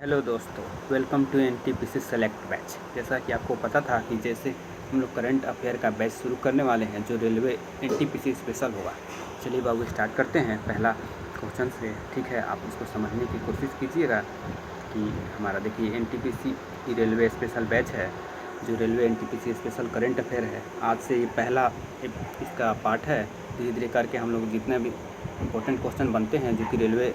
Hello दोस्तों, welcome to NTPC select batch. जैसा कि आपको पता था कि जैसे हम लोग करंट अफेयर का बैच शुरू करने वाले हैं जो रेलवे एनटीपीसी स्पेशल होगा। चलिए बाबू स्टार्ट करते हैं पहला क्वेश्चन से। ठीक है, आप इसको समझने की कोशिश कीजिएगा कि हमारा देखिए एनटीपीसी रेलवे स्पेशल बैच है जो railway NTPC special current affair है। आज से ये पहला इसका पार्ट है। धीरे धीरे करके हम लोग जितने भी इम्पोर्टेंट क्वेश्चन बनते हैं जो कि रेलवे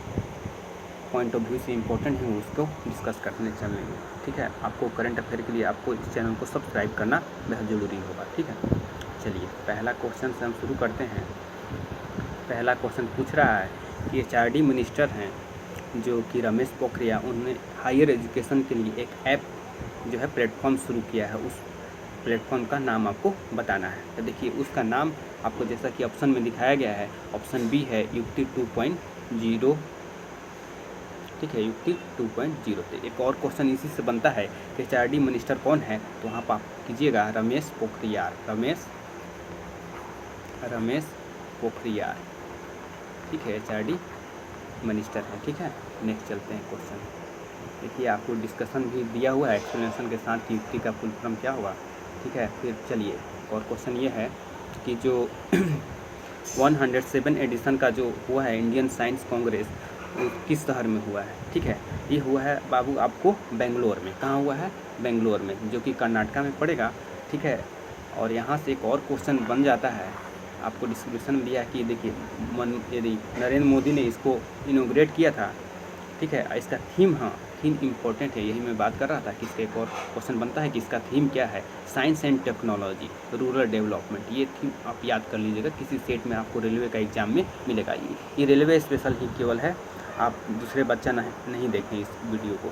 पॉइंट ऑफ व्यू से इम्पोर्टेंट है उसको डिस्कस करने चलेंगे। ठीक है, आपको करंट अफेयर के लिए आपको इस चैनल को सब्सक्राइब करना बेहद ज़रूरी होगा। ठीक है, चलिए पहला क्वेश्चन से हम शुरू करते हैं। पहला क्वेश्चन पूछ रहा है कि एचआरडी मिनिस्टर हैं जो कि रमेश पोखरियाल, उन्होंने हायर एजुकेशन के लिए एक ऐप जो है प्लेटफॉर्म शुरू किया है। उस प्लेटफॉर्म का नाम आपको बताना है। तो देखिए उसका नाम आपको जैसा कि ऑप्शन में दिखाया गया है, ऑप्शन बी है युक्ति 2.0। ठीक है, युक्ति 2.0। तो एक और क्वेश्चन इसी से बनता है कि एचआरडी मिनिस्टर कौन है, तो वहाँ पर आप कीजिएगा रमेश पोखरियाल। रमेश पोखरियाल, ठीक है, एचआरडी मिनिस्टर है। ठीक है, नेक्स्ट चलते हैं क्वेश्चन। देखिए आपको डिस्कशन भी दिया हुआ है एक्सप्लेनेशन के साथ कि युक्ति का फुल फॉर्म क्या होगा। ठीक है, फिर चलिए और क्वेश्चन ये है कि जो 107 एडिशन का जो हुआ है इंडियन साइंस कांग्रेस, वो किस शहर में हुआ है। ठीक है, ये हुआ है बाबू आपको बेंगलोर में। कहाँ हुआ है? बेंगलोर में, जो कि कर्नाटका में पड़ेगा। ठीक है, और यहाँ से एक और क्वेश्चन बन जाता है, आपको डिस्क्रिप्शन में दिया है कि देखिए यदि नरेंद्र मोदी ने इसको इनोग्रेट किया था। ठीक है, इसका थीम, हाँ थीम इम्पोर्टेंट है, यही मैं बात कर रहा था कि इसका एक और क्वेश्चन बनता है कि इसका थीम क्या है। Science and technology, rural development, ये थीम आप याद कर लीजिएगा। किसी सेट में आपको रेलवे का एग्जाम में मिलेगा। ये रेलवे स्पेशल ही केवल है, आप दूसरे बच्चा नहीं देखें इस वीडियो को।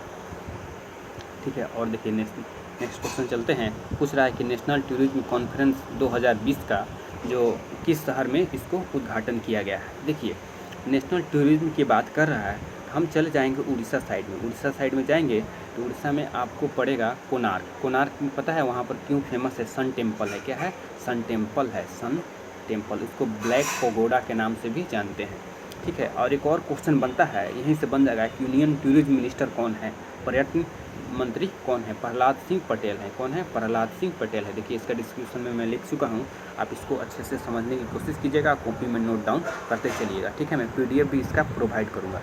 ठीक है, और देखिए नेक्स्ट क्वेश्चन चलते हैं। पूछ रहा है कि नेशनल टूरिज्म कॉन्फ्रेंस 2020 का जो किस शहर में इसको उद्घाटन किया गया है। देखिए नेशनल टूरिज्म की बात कर रहा है, हम चले जाएंगे उड़ीसा साइड में। उड़ीसा साइड में जाएंगे तो उड़ीसा में आपको पड़ेगा कोणार्क। कोणार्क में पता है वहाँ पर क्यों फेमस है? सन टेम्पल है। क्या है? सन टेम्पल है, सन टेम्पल। उसको ब्लैक पगोडा के नाम से भी जानते हैं। ठीक है, और एक और क्वेश्चन बनता है, यहीं से बन जाएगा कि यूनियन टूरिज्म मिनिस्टर कौन है, पर्यटन मंत्री कौन है? प्रहलाद सिंह पटेल है। कौन है? प्रहलाद सिंह पटेल है। देखिए इसका डिस्क्रिप्शन में मैं लिख चुका हूँ, आप इसको अच्छे से समझने की कोशिश कीजिएगा, कॉपी में नोट डाउन करते चलिएगा। ठीक है, मैं PDF भी इसका प्रोवाइड करूँगा।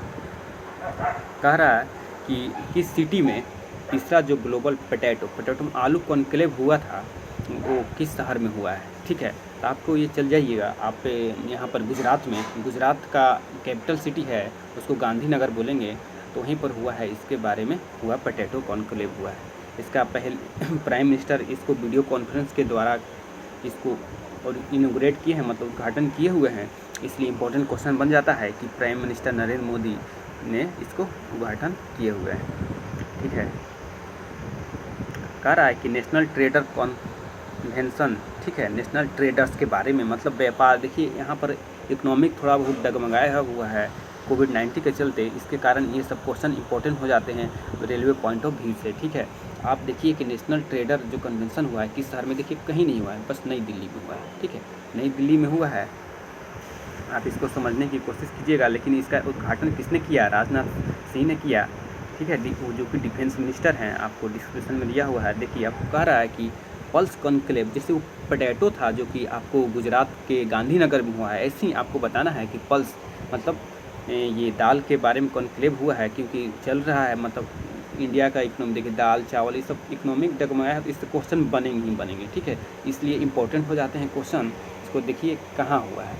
कह रहा है कि किस सिटी में तीसरा जो ग्लोबल पोटैटो आलू कॉन्क्लेव हुआ था वो किस शहर में हुआ है। ठीक है, तो आपको ये चल जाइएगा, आप यहाँ पर गुजरात में, गुजरात का कैपिटल सिटी है उसको गांधीनगर बोलेंगे, तो वहीं पर हुआ है। इसके बारे में हुआ, पोटैटो कॉन्क्लेव हुआ है। इसका पहले प्राइम मिनिस्टर इसको वीडियो कॉन्फ्रेंस के द्वारा इसको और इनोग्रेट किए हैं, मतलब उद्घाटन किए हुए हैं। इसलिए इम्पोर्टेंट क्वेश्चन बन जाता है कि प्राइम मिनिस्टर नरेंद्र मोदी ने इसको उद्घाटन किए हुए हैं। ठीक है, कह रहा है कि नेशनल ट्रेडर कन्वेंशन, ठीक है, नेशनल ट्रेडर्स के बारे में, मतलब व्यापार। देखिए यहाँ पर इकोनॉमिक थोड़ा बहुत डगमगाया हुआ है कोविड-19 के चलते, इसके कारण ये सब क्वेश्चन इंपॉर्टेंट हो जाते हैं रेलवे पॉइंट ऑफ व्यू से। ठीक है, आप देखिए कि नेशनल ट्रेडर जो कन्वेंशन हुआ है किस शहर में, देखिए कहीं नहीं हुआ है, बस नई दिल्ली में हुआ है। ठीक है, नई दिल्ली में हुआ है, आप इसको समझने की कोशिश कीजिएगा। लेकिन इसका उद्घाटन किसने किया? राजनाथ सिंह ने किया। ठीक है, वो जो कि डिफेंस मिनिस्टर हैं, आपको डिस्क्रिप्शन में दिया हुआ है। देखिए आपको कह रहा है कि पल्स कॉन्क्लेव, जैसे वो पोटैटो था जो कि आपको गुजरात के गांधीनगर में हुआ है, ऐसे ही आपको बताना है कि पल्स मतलब ये दाल के बारे में कॉन्क्लेव हुआ है, क्योंकि चल रहा है मतलब इंडिया का इकोनॉमी। देखिए दाल चावल ये सब इकोनॉमिक डगमगाया है, तो इससे क्वेश्चन बनेंगे ही बनेंगे। ठीक है, इसलिए इंपॉर्टेंट हो जाते हैं क्वेश्चन। इसको देखिए कहाँ हुआ है,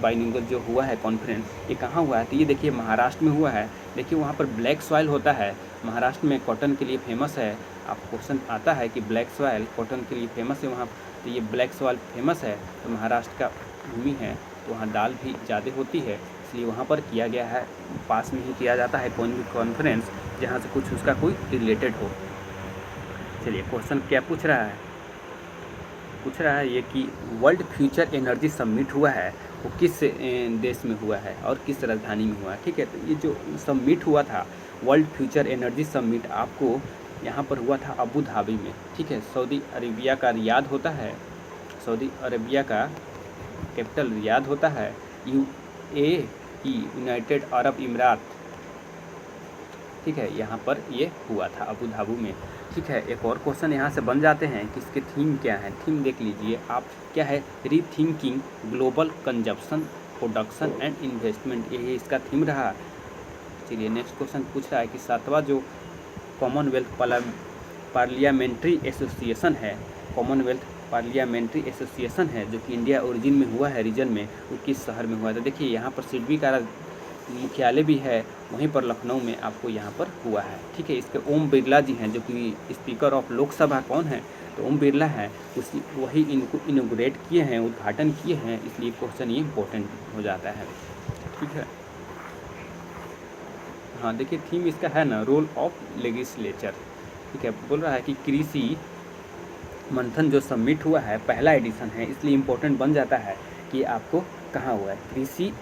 बाइलिंगुअल जो हुआ है कॉन्फ्रेंस, ये कहाँ हुआ है? तो ये देखिए महाराष्ट्र में हुआ है। देखिए वहाँ पर ब्लैक सॉइल होता है, महाराष्ट्र में कॉटन के लिए फेमस है। आप क्वेश्चन आता है कि ब्लैक सॉइल कॉटन के लिए फेमस है वहाँ, तो ये ब्लैक सॉइल फेमस है, तो महाराष्ट्र का भूमि है, तो वहाँ दाल भी ज़्यादा होती है, इसलिए वहाँ पर किया गया है। पास में ही किया जाता है कोई भी कॉन्फ्रेंस जहाँ से कुछ उसका कोई रिलेटेड हो। चलिए क्वेश्चन क्या पूछ रहा है? पूछ रहा है ये कि वर्ल्ड फ्यूचर एनर्जी समिट हुआ है वो किस देश में हुआ है और किस राजधानी में हुआ है। ठीक है, तो ये जो समिट हुआ था वर्ल्ड फ्यूचर एनर्जी समिट, आपको यहाँ पर हुआ था अबू धाबी में। ठीक है, सऊदी अरेबिया का रियाद होता है, सऊदी अरेबिया का कैपिटल रियाद होता है। UAE, यूनाइटेड अरब इमरात, ठीक है, यहाँ पर ये हुआ था अबू धाबी में। ठीक है, एक और क्वेश्चन यहाँ से बन जाते हैं कि इसके थीम क्या है। थीम देख लीजिए आप, क्या है, rethinking global consumption production and investment, ये इसका थीम रहा। चलिए नेक्स्ट क्वेश्चन पूछ रहा है कि 7वां जो कॉमनवेल्थ पार्लियामेंट्री एसोसिएशन है, कॉमनवेल्थ पार्लियामेंट्री एसोसिएशन है जो कि इंडिया ओरिजिन में हुआ है, रीजन में, वो किस शहर में हुआ था। देखिए यहाँ पर सिडबी का मुख्यालय भी है, वहीं पर लखनऊ में आपको यहाँ पर हुआ है। ठीक है, इसके ओम बिरला जी हैं जो कि स्पीकर ऑफ लोकसभा कौन है, तो ओम बिरला है, उसी वही इनको इनोग्रेट किए हैं, उद्घाटन किए हैं, इसलिए क्वेश्चन ये इम्पोर्टेंट हो जाता है। ठीक है, हाँ देखिए थीम इसका है ना, रोल ऑफ लेजिस्लेचर। ठीक है, बोल रहा है कि कृषि मंथन जो सबमिट हुआ है, पहला एडिशन है, इसलिए इम्पोर्टेंट बन जाता है कि आपको कहाँ हुआ है। कृषि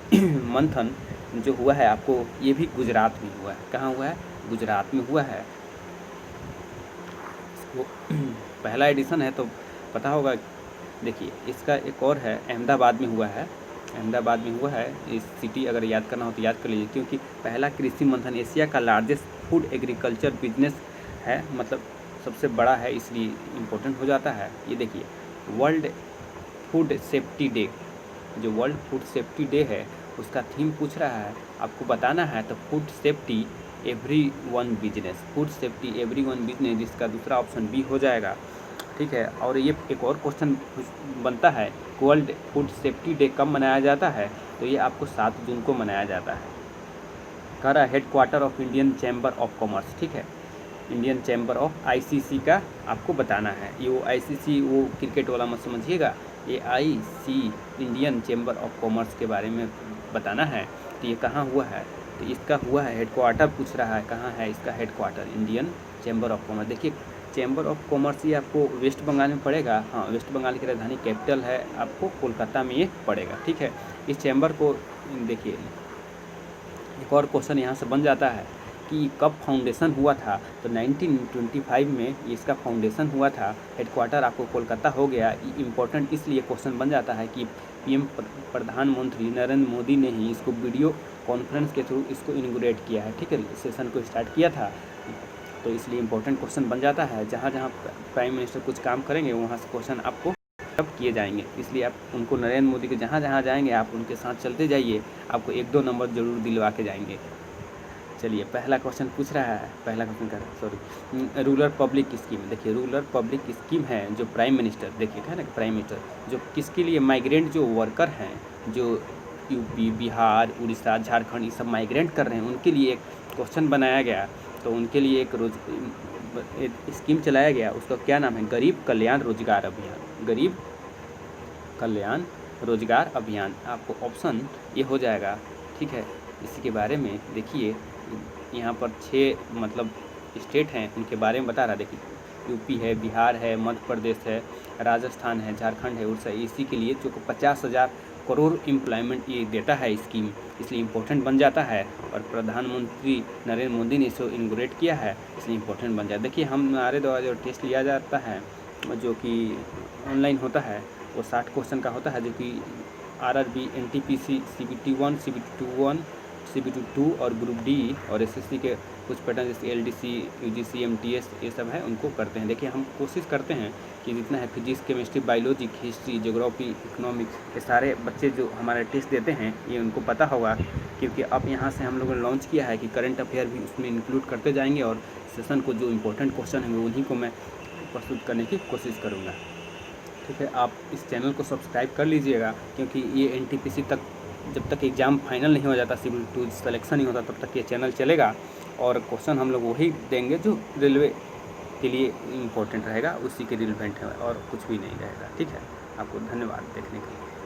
मंथन जो हुआ है आपको, ये भी गुजरात में हुआ है। कहाँ हुआ है, गुजरात में हुआ है। इसको पहला एडिशन है तो पता होगा। देखिए इसका एक और है, अहमदाबाद में हुआ है, अहमदाबाद में हुआ है। इस सिटी अगर याद करना हो तो याद कर लीजिए, क्योंकि पहला कृषि मंथन एशिया का लार्जेस्ट फूड एग्रीकल्चर बिजनेस है, मतलब सबसे बड़ा है, इसलिए इम्पोर्टेंट हो जाता है। ये देखिए वर्ल्ड फूड सेफ्टी डे, जो वर्ल्ड फूड सेफ्टी डे है उसका थीम पूछ रहा है, आपको बताना है। तो food safety every one business, food safety every one business, जिसका दूसरा ऑप्शन बी हो जाएगा। ठीक है, और ये एक और क्वेश्चन बनता है, वर्ल्ड फूड सेफ्टी डे कब मनाया जाता है, तो ये आपको 7 जून को मनाया जाता है। कह रहा है headquarter of Indian chamber of commerce. ठीक है, इंडियन चैम्बर ऑफ आईसीसी का आपको बताना है। ये वो आईसीसी वो क्रिकेट वाला मत समझिएगा, ये IC Indian chamber of commerce के बारे में बताना है। तो ये कहाँ हुआ है, तो इसका हुआ है, हेडक्वार्टर पूछ रहा है कहाँ है इसका headquarter, Indian chamber of commerce. देखिए चैम्बर ऑफ कॉमर्स ये आपको वेस्ट बंगाल में पड़ेगा। हाँ, वेस्ट बंगाल की राजधानी कैपिटल है, आपको कोलकाता में ये पड़ेगा। ठीक है, इस चैम्बर को देखिए एक और क्वेश्चन यहाँ से बन जाता है कि कब फाउंडेशन हुआ था, तो 1925 में इसका फाउंडेशन हुआ था। हेडक्वार्टर आपको कोलकाता हो गया। इम्पोर्टेंट इसलिए क्वेश्चन बन जाता है कि पीएम प्रधानमंत्री नरेंद्र मोदी ने ही इसको वीडियो कॉन्फ्रेंस के थ्रू इसको इनॉग्रेट किया है। ठीक है, सेशन को स्टार्ट किया था, तो इसलिए इम्पोर्टेंट क्वेश्चन बन जाता है। जहाँ जहाँ प्राइम मिनिस्टर कुछ काम करेंगे वहाँ से क्वेश्चन आपको तब किए जाएंगे, इसलिए आप उनको नरेंद्र मोदी के जहाँ जहाँ जाएंगे आप उनके साथ चलते जाइए, आपको 1-2 नंबर ज़रूर दिलवा के जाएंगे। चलिए पहला क्वेश्चन पूछ रहा है, पहला क्वेश्चन कर सॉरी, रूरल पब्लिक स्कीम। देखिए रूरल पब्लिक स्कीम है जो प्राइम मिनिस्टर, देखिए है ना कि प्राइम मिनिस्टर जो किसके लिए, माइग्रेंट जो वर्कर हैं, जो यूपी बिहार उड़ीसा झारखंड ये सब माइग्रेंट कर रहे हैं, उनके लिए एक क्वेश्चन बनाया गया। तो उनके लिए एक स्कीम चलाया गया, उसका क्या नाम है, गरीब कल्याण रोजगार अभियान। गरीब कल्याण रोजगार अभियान, आपको ऑप्शन ये हो जाएगा। ठीक है, इसी के बारे में देखिए यहाँ पर 6 मतलब स्टेट हैं, उनके बारे में बता रहा है। देखिए यूपी है, बिहार है, मध्य प्रदेश है, राजस्थान है, झारखंड है, उड़ीसा। इसी के लिए जो 50,000 करोड़ एम्प्लॉयमेंट ये देता है स्कीम, इसलिए इम्पोर्टेंट बन जाता है। और प्रधानमंत्री नरेंद्र मोदी ने इसको इनॉग्रेट किया है, इसलिए इम्पोर्टेंट बन जाता है। देखिए हमारे द्वारा जो टेस्ट लिया जाता है जो कि ऑनलाइन होता है, वो 60 क्वेश्चन का होता है, जो कि RRB NTPC CBT1 CBT1 CBT2 और ग्रुप डी और एसएससी के कुछ पैटर्न जैसे LDC UGC MTS ये सब है, उनको करते हैं। देखिए हम कोशिश करते हैं कि जितना है physics chemistry biology history geography economics, ये सारे बच्चे जो हमारे टेस्ट देते हैं ये उनको पता होगा, क्योंकि अब यहाँ से हम लोगों ने लॉन्च किया है कि करंट अफेयर भी उसमें इंक्लूड करते जाएंगे, और सेशन को जो इम्पोर्टेंट क्वेश्चन हैं उन्हीं को मैं प्रस्तुत करने की कोशिश करूँगा। ठीक है, आप इस चैनल को सब्सक्राइब कर लीजिएगा, क्योंकि ये NTPC तक जब तक एग्ज़ाम फाइनल नहीं हो जाता, सिविल 2 सिलेक्शन नहीं होता, तब तक ये चैनल चलेगा। और क्वेश्चन हम लोग वही देंगे जो रेलवे के लिए इम्पोर्टेंट रहेगा, उसी के रिलेवेंट है, और कुछ भी नहीं रहेगा। ठीक है, आपको धन्यवाद देखने के लिए।